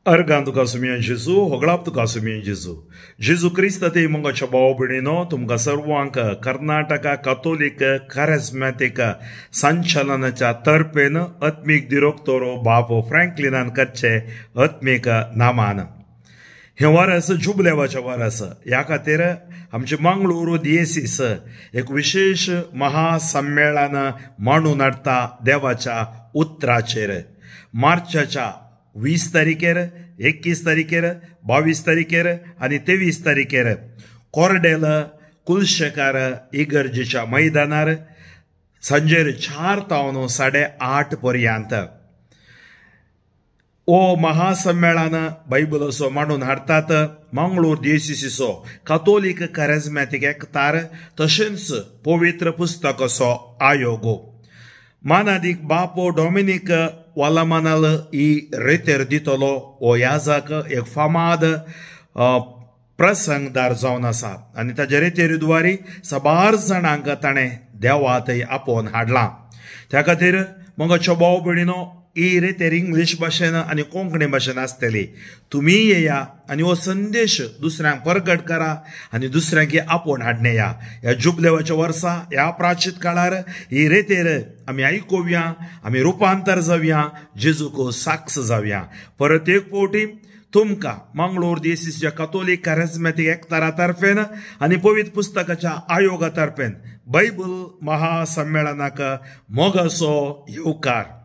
Argando Casumia Gesù, Hoglapto Casumia Gesù. Gesù Cristo te munga chabao binino, तुमका सर्वांक Karnataka Catholic charismatic संचलनाच्या तर्फेन आत्मिक दिरोक्तोरो बापो फ्रँकलिनान कच्चे आत्मिक नामान. हे वारस जुबलेवाच्या वारस या खातीर आमचे मंगळूरू दिएसीस एक विशेष महासम्मेलन मांडून हाडटा देवाच्या उतराचेर. मार्चाच्या 20 तारीखेर 21 तारीखेर 22 तारीखेर आणि 23 तारीखेर कोरडेल कुलशेकार इगर्जेच्या मैदानार सांजेर 4 तावन 8:30 पर्यंत ओ महासम्मेलन बायबलसो मांडून हाडतात. मंगळूर दिएसीसीचो कॅथोलिक charismatic एकतार तशेंच पवित्र पुस्तकाचो आयोगो मानादीक बापो डॉमिनिक वालामानाल ही रेतेर दितलो. हो याजाक एक फामाद प्रसंगदार जावन आसा आनी ताचे रेतेर द्वारी साबार जाणांक ताणें देवात आपोवन हाडलां. त्या खातीर मग भाव भयणीनो ही रेतेर इंग्लीश भाशेन आनी कोंकणी भाशेन आसतली. तुमी येया आनी हो संदेश दुसऱ्यांक प्रगट करा आनी दुसऱ्यांक आपोवन हाडणे ह्या जुबलेवाच्या वर्सा ह्या प्राचीत काळार ही रेतेर आमी आयकुया, आमी रुपांतर जावया, जेजूक साक्ष जावया. परत एक फावटी तुमकां मंगळूर दिएसीसच्या कॅथोलिक charismatic एकतारा तर्फेन आनी पवित्र पुस्तकाच्या आयोगा तर्फेन बायबल महासम्मेलनाक मोगाचो येवकार.